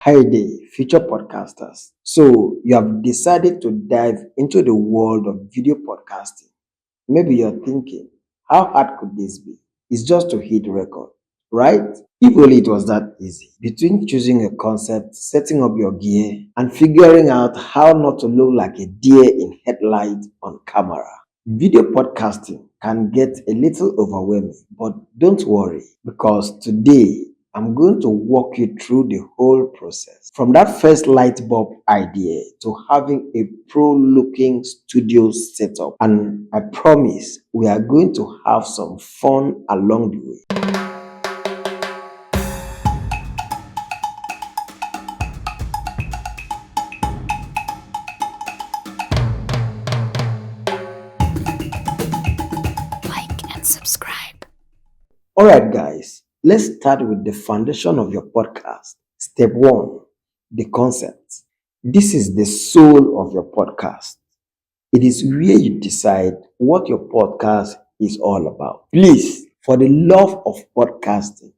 Hi there, future podcasters. So, you have decided to dive into the world of video podcasting. Maybe you're thinking, how hard could this be? It's just to hit record, right? If only it was that easy. Between choosing a concept, setting up your gear, and figuring out how not to look like a deer in headlight on camera. Video podcasting can get a little overwhelming, but don't worry because today I'm going to walk you through the whole process from that first light bulb idea to having a pro looking studio setup. And I promise we are going to have some fun along the way. Like and subscribe. Alright, guys, let's start with the foundation of your podcast. Step one, the concept. This is the soul of your podcast. It is where you decide what your podcast is all about. Please, for the love of podcasting,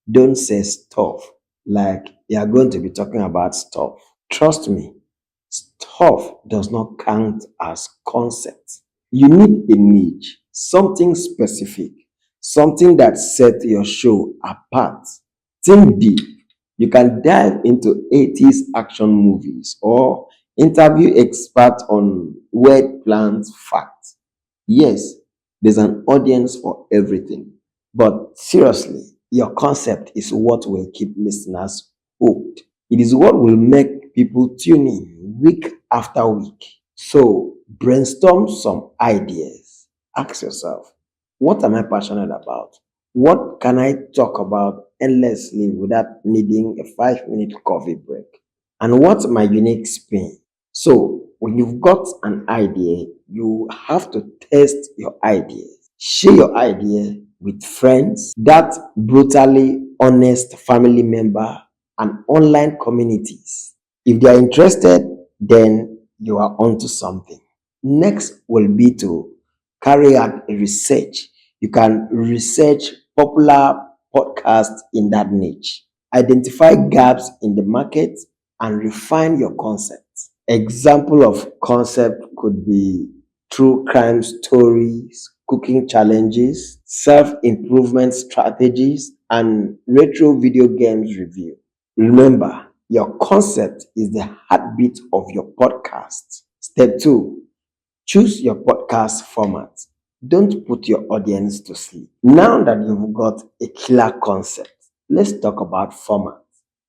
don't say stuff like you are going to be talking about stuff. Trust me, stuff does not count as concept. You need a niche, something specific, something that sets your show apart. Think deep. You can dive into 80s action movies or interview experts on weird plants facts. Yes, there's an audience for everything. But seriously, your concept is what will keep listeners hooked. It is what will make people tune in week after week. So brainstorm some ideas. Ask yourself, what am I passionate about? What can I talk about endlessly without needing a 5 minute coffee break? And what's my unique spin? So, when you've got an idea, you have to test your idea. Share your idea with friends, that brutally honest family member, and online communities. If they are interested, then you are onto something. Next will be to carry out a research. You can research popular podcasts in that niche, identify gaps in the market, and refine your concept. Example of concept could be true crime stories, cooking challenges, self-improvement strategies, and retro video games review. Remember, your concept is the heartbeat of your podcast. Step 2, choose your podcast format. Don't put your audience to sleep. Now that you've got a killer concept, let's talk about format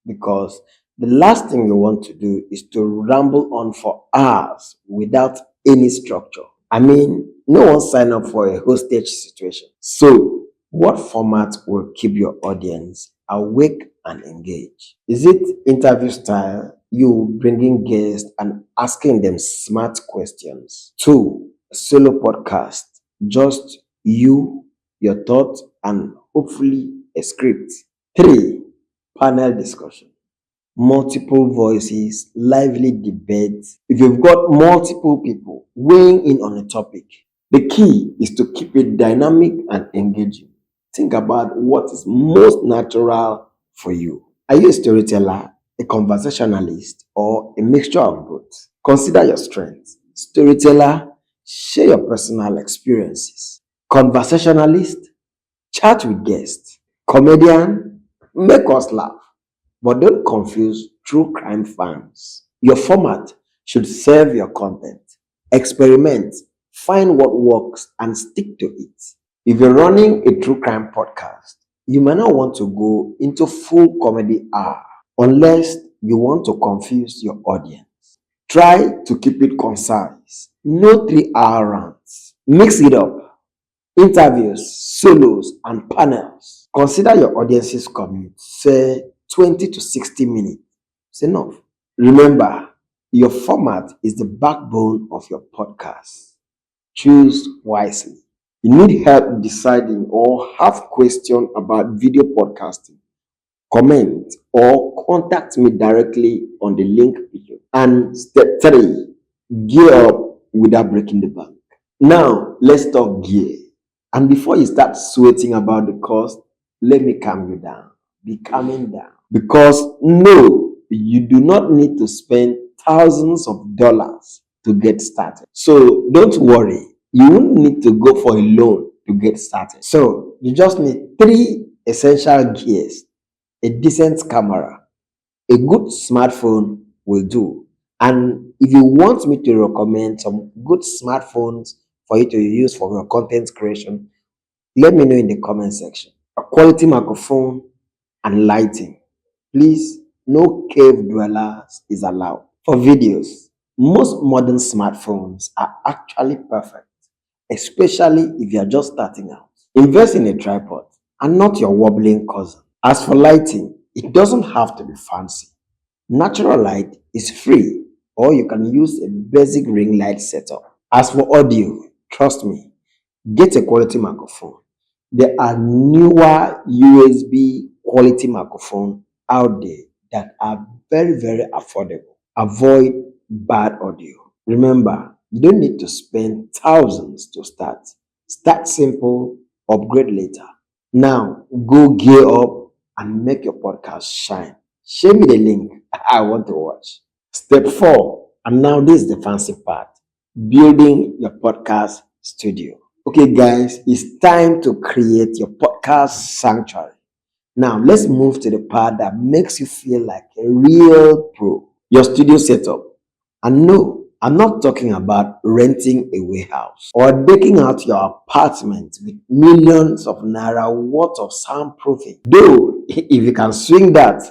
because the last thing you want to do is to ramble on for hours without any structure. I mean, no one signed up for a hostage situation. So, what format will keep your audience awake and engaged? Is it interview style, you bringing guests and asking them smart questions? 2, solo podcast, just you, your thoughts, and hopefully a script. 3, panel discussion, multiple voices, lively debates. If you've got multiple people weighing in on a topic, the key is to keep it dynamic and engaging. Think about what is most natural for you. Are you a storyteller, a conversationalist, or a mixture of both? Consider your strengths. Storyteller, share your personal experiences. Conversationalist, chat with guests. Comedian, make us laugh. But don't confuse true crime fans. Your format should serve your content. Experiment, find what works, and stick to it. If you're running a true crime podcast, you may not want to go into full comedy hour unless you want to confuse your audience. Try to keep it concise. No 3 hour rants. Mix it up. Interviews, solos, and panels. Consider your audience's commute. Say 20 to 60 minutes. It's enough. Remember, your format is the backbone of your podcast. Choose wisely. You need help deciding or have questions about video podcasting? Comment or contact me directly on the link below. And step 3, gear up without breaking the bank. Now, let's talk gear. And before you start sweating about the cost, let me calm you down. Be calming down. Because no, you do not need to spend thousands of dollars to get started. So don't worry, you won't need to go for a loan to get started. So you just need three essential gears: a decent camera, a good smartphone will do. And if you want me to recommend some good smartphones for you to use for your content creation, let me know in the comment section. A quality microphone and lighting. Please, no cave dwellers is allowed. For videos, most modern smartphones are actually perfect, especially if you are just starting out. Invest in a tripod and not your wobbling cousin. As for lighting, it doesn't have to be fancy. Natural light is free, or you can use a basic ring light setup. As for audio, trust me, get a quality microphone. There are newer USB quality microphones out there that are very, very affordable. Avoid bad audio. Remember, you don't need to spend thousands to start. Start simple, upgrade later. Now, go gear up and make your podcast shine. Share me the link. I want to watch. Step 4, and now this is the fancy part: building your podcast studio. Okay, guys, it's time to create your podcast sanctuary. Now, let's move to the part that makes you feel like a real pro: your studio setup. And no, I'm not talking about renting a warehouse or decking out your apartment with millions of naira worth of soundproofing. Though, if you can swing that,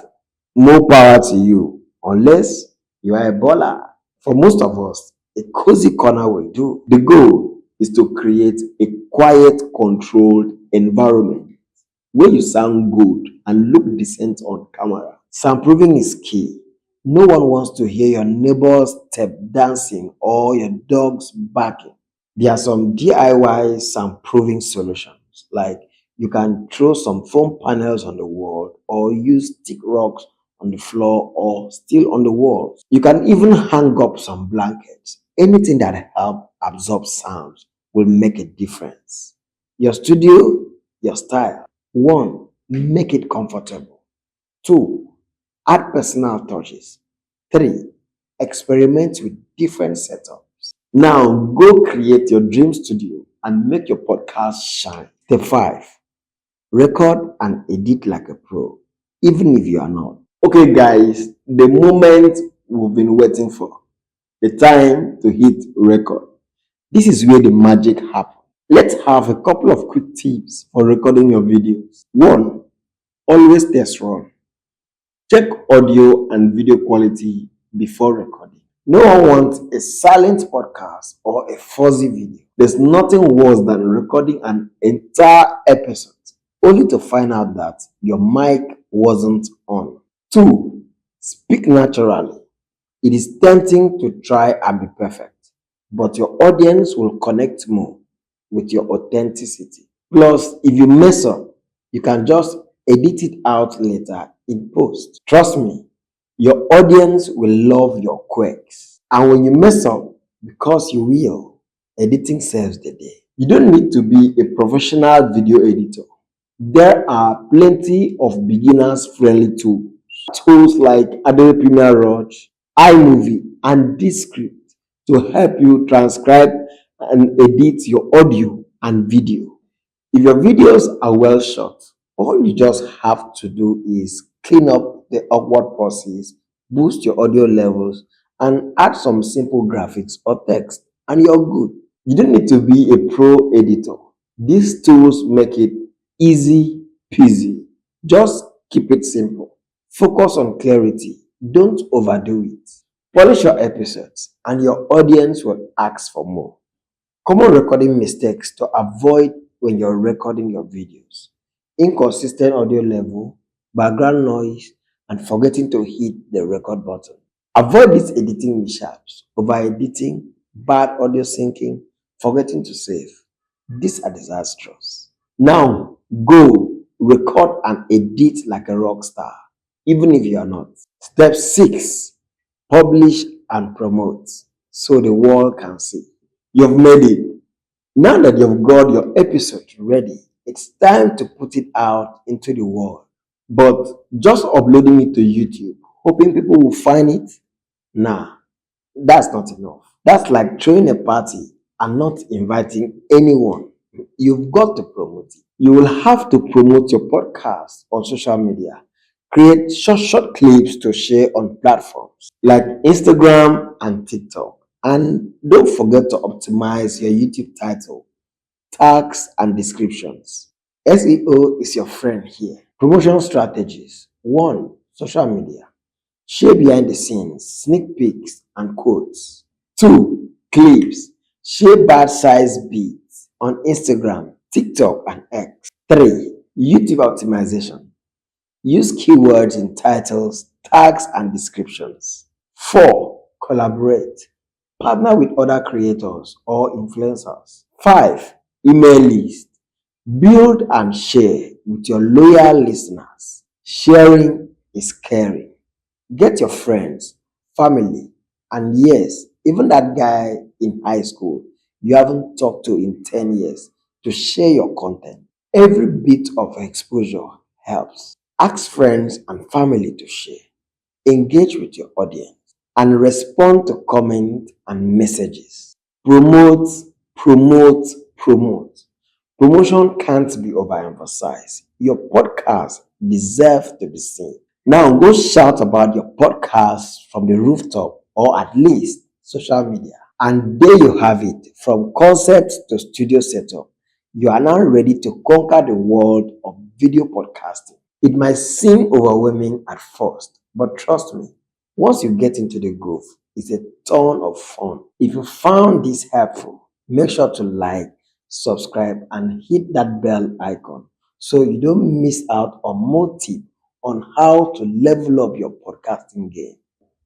more power to you, unless you are a baller. For most of us, a cozy corner will do. The goal is to create a quiet, controlled environment where you sound good and look decent on camera. Soundproofing is key. No one wants to hear your neighbor's step dancing or your dog's barking. There are some DIY soundproofing solutions, like you can throw some foam panels on the wall or use thick rocks on the floor or still on the walls. You can even hang up some blankets. Anything that helps absorb sound will make a difference. Your studio, your style. 1, make it comfortable. 2, add personal touches. 3, experiment with different setups. Now go create your dream studio and make your podcast shine. Step 5, record and edit like a pro, even if you are not. Okay, guys, the moment we've been waiting for, the time to hit record. This is where the magic happens. Let's have a couple of quick tips for recording your videos. 1, always test run. Check audio and video quality before recording. No one wants a silent podcast or a fuzzy video. There's nothing worse than recording an entire episode only to find out that your mic wasn't on. 2, speak naturally. It is tempting to try and be perfect, but your audience will connect more with your authenticity. Plus, if you mess up, you can just edit it out later in post. Trust me, your audience will love your quirks. And when you mess up, because you will, editing saves the day. You don't need to be a professional video editor. There are plenty of beginners-friendly tools. Tools like Adobe Premiere Rush, iMovie, and Descript to help you transcribe and edit your audio and video. If your videos are well shot, all you just have to do is clean up the awkward pauses, boost your audio levels, and add some simple graphics or text, and you're good. You don't need to be a pro editor. These tools make it easy peasy. Just keep it simple. Focus on clarity. Don't overdo it. Polish your episodes, and your audience will ask for more. Common recording mistakes to avoid when you're recording your videos: inconsistent audio level, background noise, and forgetting to hit the record button. Avoid these editing mishaps: over editing, bad audio syncing, forgetting to save. These are disastrous. Now go record and edit like a rock star, even if you are not. Step 6, publish and promote so the world can see. You've made it. Now that you've got your episode ready, it's time to put it out into the world. But just uploading it to YouTube hoping people will find it. Nah, that's not enough. That's like throwing a party and not inviting anyone. You've got to promote it. You will have to promote your podcast on social media. Create short clips to share on platforms like Instagram and TikTok. And don't forget to optimize your YouTube title, tags, and descriptions. SEO is your friend here. Promotion strategies. 1. Social media. Share behind the scenes, sneak peeks, and quotes. 2. Clips. Share bite-sized beats on Instagram, TikTok, and X. 3. YouTube optimization. Use keywords in titles, tags, and descriptions. 4. Collaborate. Partner with other creators or influencers. 5. Email list. Build and share with your loyal listeners. Sharing is caring. Get your friends, family, and yes, even that guy in high school you haven't talked to in 10 years to share your content. Every bit of exposure helps. Ask friends and family to share. Engage with your audience and respond to comments and messages. Promote, promote, promote. Promotion can't be overemphasized. Your podcast deserves to be seen. Now go shout about your podcast from the rooftop or at least social media. And there you have it. From concept to studio setup, you are now ready to conquer the world of video podcasting. It might seem overwhelming at first, but trust me, once you get into the groove, it's a ton of fun. If you found this helpful, make sure to like, subscribe, and hit that bell icon so you don't miss out on more tips on how to level up your podcasting game.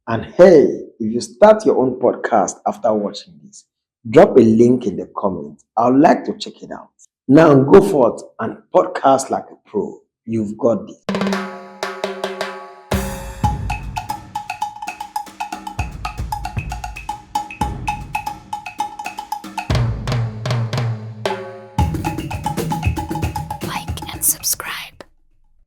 And hey, if you start your own podcast after watching this, drop a link in the comment. I would like to check it out. Now go forth and podcast like a pro. You've got this.